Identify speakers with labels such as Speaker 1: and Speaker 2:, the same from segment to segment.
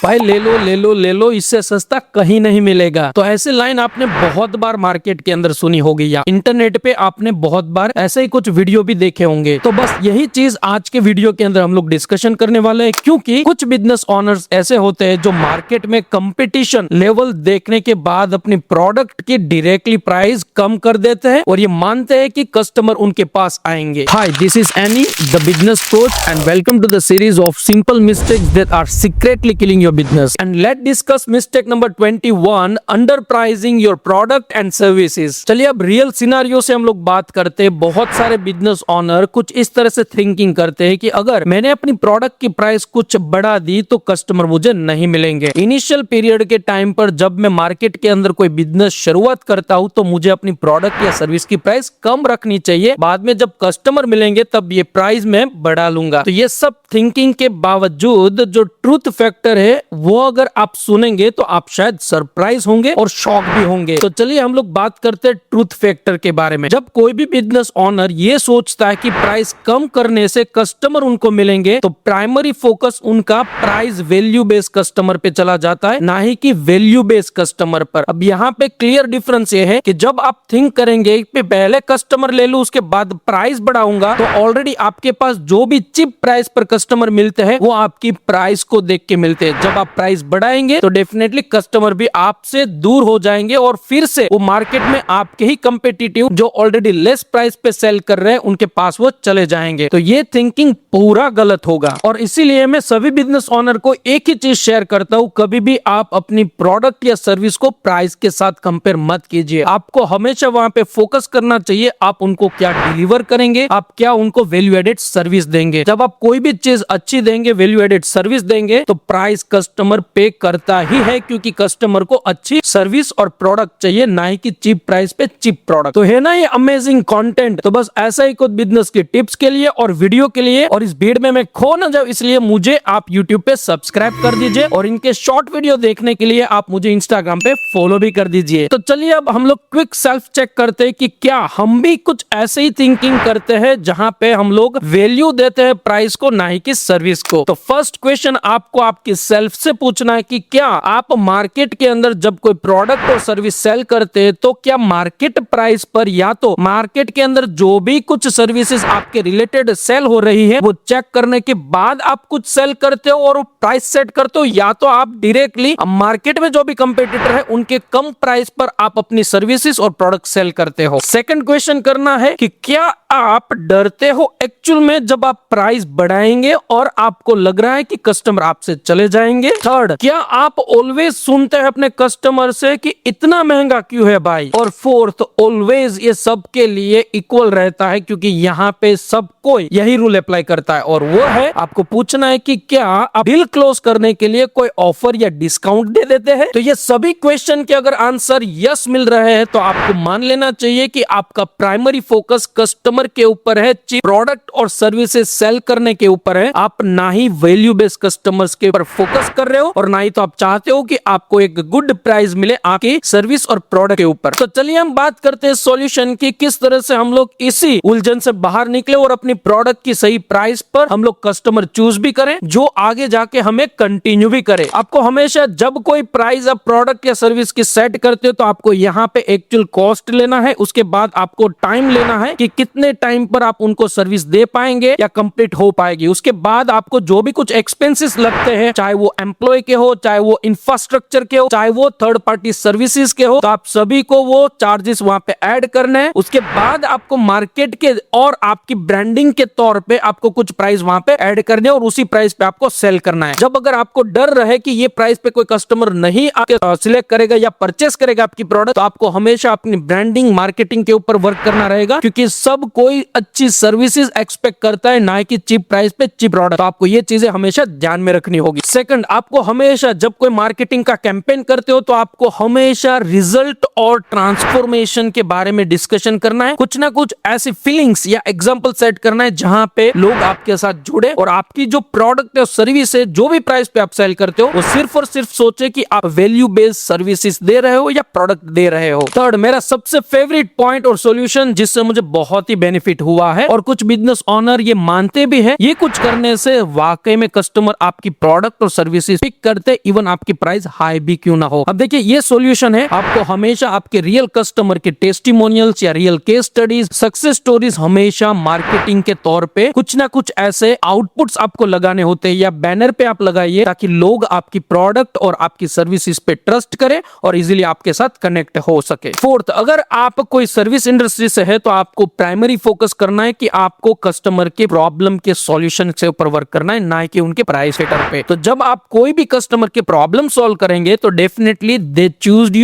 Speaker 1: भाई ले लो ले लो ले लो, इससे सस्ता कहीं नहीं मिलेगा। तो ऐसे लाइन आपने बहुत बार मार्केट के अंदर सुनी होगी या इंटरनेट पे आपने बहुत बार ऐसे ही कुछ वीडियो भी देखे होंगे। तो बस यही चीज आज के वीडियो के अंदर हम लोग डिस्कशन करने वाले हैं, क्योंकि कुछ बिजनेस ओनर्स ऐसे होते हैं जो मार्केट में कंपटीशन लेवल देखने के बाद अपनी प्रोडक्ट की डायरेक्टली प्राइस कम कर देते हैं और ये मानते हैं कि कस्टमर उनके पास आएंगे। Hi, this is Annie the business coach and welcome to the series of simple mistakes that are secretly killing your business. And let discuss mistake number 21, under pricing your product and services. चलिए अब real scenario से हम लोग बात करते हैं। बहुत सारे बिजनेस ओनर कुछ इस तरह से थिंकिंग करते हैं कि अगर मैंने अपनी प्रोडक्ट की प्राइस कुछ बढ़ा दी तो कस्टमर मुझे नहीं मिलेंगे। इनिशियल पीरियड के टाइम पर जब मैं मार्केट के अंदर कोई बिजनेस शुरुआत करता हूं तो मुझे अपनी प्रोडक्ट या सर्विस की प्राइस कम रखनी चाहिए, बाद में जब कस्टमर मिलेंगे तब ये प्राइस मैं बढ़ा लूंगा। तो ये सब थिंकिंग के बावजूद जो ट्रूथ फैक्टर है वो अगर आप सुनेंगे तो आप शायद सरप्राइज होंगे और शॉक भी होंगे। तो चलिए हम लोग बात करते हैं ट्रूथ फैक्टर के बारे में। जब कोई भी बिजनेस ओनर ये सोचता है कि प्राइस कम करने से कस्टमर उनको मिलेंगे तो प्राइमरी फोकस उनका प्राइस वैल्यू बेस्ड कस्टमर पे चला जाता है, ना ही कि वैल्यू बेस्ड कस्टमर पर। अब यहाँ पे क्लियर डिफरेंस ये है कि जब आप थिंक करेंगे कि पहले कस्टमर ले लूं उसके बाद प्राइस बढ़ाऊंगा, तो ऑलरेडी आपके पास जो भी चिप प्राइस पर कस्टमर मिलते हैं वो आपकी प्राइस को देख के मिलते हैं। जब आप प्राइस बढ़ाएंगे तो डेफिनेटली कस्टमर भी आपसे दूर हो जाएंगे और फिर से वो मार्केट में आपके ही कंपेटिटिव जो ऑलरेडी लेस प्राइस पे सेल कर रहे हैं उनके पास वो चले जाएंगे। तो ये थिंकिंग पूरा गलत होगा और इसीलिए मैं सभी बिजनेस ओनर को एक ही चीज शेयर करता हूं, कभी भी आप अपनी प्रोडक्ट या सर्विस को प्राइस के साथ कंपेयर मत कीजिए। आपको हमेशा वहां पे फोकस करना चाहिए आप उनको क्या डिलीवर करेंगे, आप क्या उनको वैल्यू एडेड सर्विस देंगे। जब आप कोई भी चीज अच्छी देंगे, वैल्यू एडेड सर्विस देंगे, तो प्राइस कस्टमर पे करता ही है, क्योंकि कस्टमर को अच्छी सर्विस और प्रोडक्ट चाहिए, ना ही कि चीप प्राइस पे चीप प्रोडक्ट। तो है ना ये अमेजिंग कंटेंट। तो बस ऐसा ही कुछ बिजनेस के टिप्स के लिए और वीडियो के लिए और इस भीड़ में मैं खो न जाऊं इसलिए मुझे आप यूट्यूब पे सब्सक्राइब कर दीजिए और इनके शॉर्ट वीडियो देखने के लिए आप मुझे इंस्टाग्राम पे फॉलो भी कर दीजिए। तो चलिए अब हम लोग क्विक सेल्फ चेक करते हैं कि क्या हम भी कुछ ऐसे ही थिंकिंग करते हैं जहां पे हम लोग वैल्यू देते हैं प्राइस को, ना ही कि सर्विस को। तो फर्स्ट क्वेश्चन आपको आपकी सेल्फ से पूछना है कि क्या आप मार्केट के अंदर जब कोई प्रोडक्ट और सर्विस सेल करते हैं तो क्या मार्केट प्राइस पर या तो मार्केट के अंदर जो भी कुछ सर्विसेज आपके रिलेटेड सेल हो रही है वो चेक करने के बाद आप कुछ सेल करते हो और प्राइस सेट करते हो, या तो आप डायरेक्टली मार्केट में जो भी कंपेटिटर है उनके कम प्राइस पर आप अपनी सर्विसेज और प्रोडक्ट सेल करते हो। सेकंड क्वेश्चन करना है कि क्या आप डरते हो एक्चुअल में जब आप प्राइस बढ़ाएंगे और आपको लग रहा है कि कस्टमर आपसे चले जाएंगे। थर्ड, क्या आप ऑलवेज सुनते हैं अपने कस्टमर से कि इतना महंगा क्यों है भाई। और फोर्थ, ऑलवेज ये सबके लिए इक्वल रहता है, क्योंकि यहाँ पे सब कोई यही रूल अप्लाई करता है, और वो है आपको पूछना है कि क्या आप डील क्लोज करने के लिए कोई ऑफर या डिस्काउंट दे देते हैं। तो ये सभी क्वेश्चन के अगर आंसर यस मिल रहे हैं तो आपको मान लेना चाहिए कि आपका प्राइमरी फोकस कस्टमर के ऊपर है, चीप प्रोडक्ट और सर्विसेज सेल करने के ऊपर है। आप ना ही वैल्यू बेस्ड कस्टमर्स के ऊपर फोकस कर रहे हो और ना ही तो आप चाहते हो कि आपको एक गुड प्राइस मिले आपकी सर्विस और प्रोडक्ट के ऊपर। तो चलिए हम बात करते हैं सॉल्यूशन की, किस तरह से हम लोग इसी उलझन से बाहर निकले और अपनी प्रोडक्ट की सही प्राइस पर हम लोग कस्टमर चूज भी करें जो आगे जाके हमें कंटिन्यू भी करे। आपको हमेशा जब कोई प्राइस आप प्रोडक्ट या सर्विस की सेट करते हो तो आपको यहाँ पे एक्चुअल कॉस्ट लेना है, उसके बाद आपको टाइम लेना है कि कितने टाइम पर आप उनको सर्विस दे पाएंगे या कंप्लीट हो पाएगी। उसके बाद आपको जो भी कुछ एक्सपेंसेस लगते हैं, चाहे वो एम्प्लॉय के हो, चाहे वो इंफ्रास्ट्रक्चर के हो, चाहे वो थर्ड पार्टी सर्विसेज के हो, तो आप सभी को वो चार्जेस वहां पे ऐड करने हैं। उसके बाद आपको मार्केट के और आपकी ब्रांडिंग के तौर पे आपको कुछ प्राइस वहां पे ऐड करने और उसी प्राइस पे आपको सेल करना है। जब अगर आपको डर रहे कि ये प्राइस पे कोई कस्टमर नहीं आपके सिलेक्ट करेगा या परचेस करेगा आपकी प्रोडक्ट, तो आपको हमेशा अपनी ब्रांडिंग मार्केटिंग के ऊपर वर्क करना रहेगा, क्योंकि सब कोई अच्छी सर्विसेज एक्सपेक्ट करता है, ना कि चीप प्राइस पे चीप प्रोडक्ट। तो आपको ये चीजें हमेशा ध्यान में रखनी होगी। सेकंड, आपको हमेशा जब कोई मार्केटिंग का कैंपेन करते हो तो आपको हमेशा रिजल्ट और ट्रांसफॉर्मेशन के बारे में डिस्कशन करना है। कुछ ना कुछ ऐसी फीलिंग्स या एग्जांपल सेट करना है जहां पे लोग आपके साथ जुड़े और आपकी जो प्रोडक्ट या सर्विस है, जो भी प्राइस पे आप सेल करते हो, वो सिर्फ और सिर्फ सोचे कि आप वैल्यू बेस्ड सर्विसेज दे रहे हो या प्रोडक्ट दे रहे हो। थर्ड, मेरा सबसे फेवरेट पॉइंट और सॉल्यूशन जिससे मुझे बहुत ही बेनिफिट हुआ है और कुछ बिजनेस ओनर ये मानते भी है, ये कुछ करने से वाकई में कस्टमर आपकी प्रोडक्ट और सर्विस सर्विसेज पिक करते, इवन आपकी प्राइस हाई भी क्यों ना हो। अब देखिए ये सॉल्यूशन है, आपको हमेशा आपके रियल कस्टमर के टेस्टिमोनियल्स या real case studies, success stories हमेशा मार्केटिंग के तौर पे कुछ ना कुछ ऐसे आउटपुट्स आपको लगाने होते हैं या बैनर पे आप लगाइए, ताकि लोग आपकी प्रोडक्ट और आपकी सर्विसेज पे ट्रस्ट करें और इजीली आपके साथ कनेक्ट हो सके। फोर्थ, अगर आप कोई सर्विस इंडस्ट्री से है तो आपको प्राइमरी फोकस करना है कि आपको कस्टमर के प्रॉब्लम के सॉल्यूशन से ऊपर वर्क करना है, ना कि उनके प्राइस सेटर पे। तो जब आप कोई भी कस्टमर के प्रॉब्लम सॉल्व करेंगे तो definitely they choose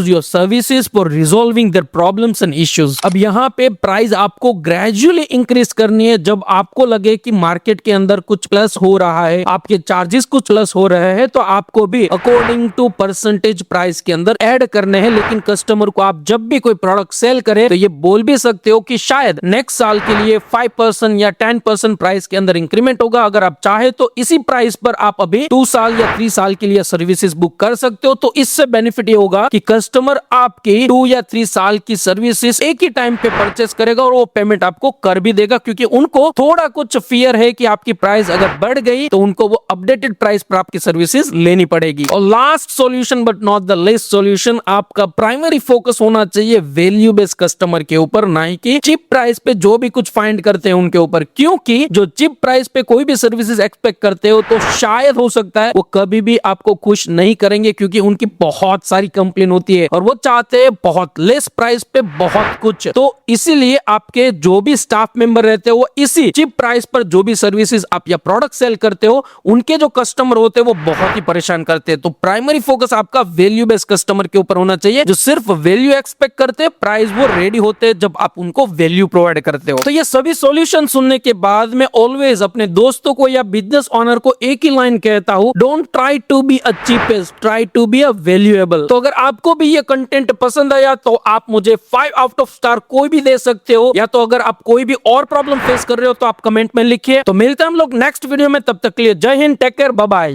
Speaker 1: your services for resolving their problems and issues. अब यहाँ पे प्राइस आपको ग्रेजुअली इंक्रीज करनी है। जब आपको लगे कि मार्केट के अंदर कुछ प्लस हो रहा है, आपके चार्जेस कुछ प्लस हो रहे हैं, तो आपको भी अकॉर्डिंग टू परसेंटेज प्राइस के अंदर ऐड करने हैं। लेकिन कस्टमर को आप जब भी कोई प्रोडक्ट सेल करें तो ये बोल भी सकते हो कि शायद नेक्स्ट साल के लिए 5% या 10% प्राइस के अंदर इंक्रीमेंट होगा। अगर आप चाहे तो इसी प्राइस पर आप अभी 2 साल या 3 साल के लिए सर्विसेज बुक कर सकते हो। तो इससे बेनिफिट ये होगा कि कस्टमर आपकी 2 या 3 साल की सर्विसेज एक ही टाइम पे परचेस करेगा और वो पेमेंट आपको कर भी देगा, क्योंकि उनको थोड़ा कुछ फियर है कि आपकी प्राइस अगर बढ़ गई तो उनको वो अपडेटेड प्राइस पर आपकी सर्विसेज लेनी पड़ेगी। और last solution but not the लेस्ट solution, आपका प्राइमरी फोकस होना चाहिए वैल्यू बेस्ड कस्टमर के ऊपर, ना कि चिप प्राइस पे जो भी कुछ फाइंड करते हैं उनके ऊपर। क्योंकि जो चिप प्राइस पे कोई भी सर्विसेज एक्सपेक्ट करते हो तो शायद हो सकता है वो कभी भी आपको खुश नहीं करेंगे, क्योंकि उनकी बहुत सारी कंप्लेन होती है और वो चाहते हैं बहुत लेस प्राइस पे बहुत कुछ। तो इसीलिए आपके जो भी स्टाफ मेंबर रहते हो वो इसी चिप प्राइस पर जो भी सर्विसेज आप या प्रोडक्ट सेल करते हो उनके जो कस्टमर होते हैं वो बहुत ही परेशान करते हैं। तो प्राइमरी फोकस आपका वैल्यू बेस्ड कस्टमर के ऊपर होना चाहिए, जो सिर्फ वैल्यू एक्सपेक्ट करते हैं, प्राइस वो रेडी होते हैं जब आप उनको वैल्यू प्रोवाइड करते हो। तो ये सभी सॉल्यूशन सुनने के बाद मैं ऑलवेज अपने दोस्तों को या बिजनेस ओनर को एक ही लाइन कहता हूं, don't try to be a cheapest, try to be a valuable. तो अगर आपको भी ये कंटेंट पसंद आया तो आप मुझे 5 आउट ऑफ स्टार कोई भी दे सकते हो, या तो अगर आप कोई भी और प्रॉब्लम फेस कर रहे हो तो आप कमेंट में लिखिए। तो मिलते हैं हम लोग नेक्स्ट वीडियो में, तब तक के लिए जय हिंद, टेक केयर, बाय बाय।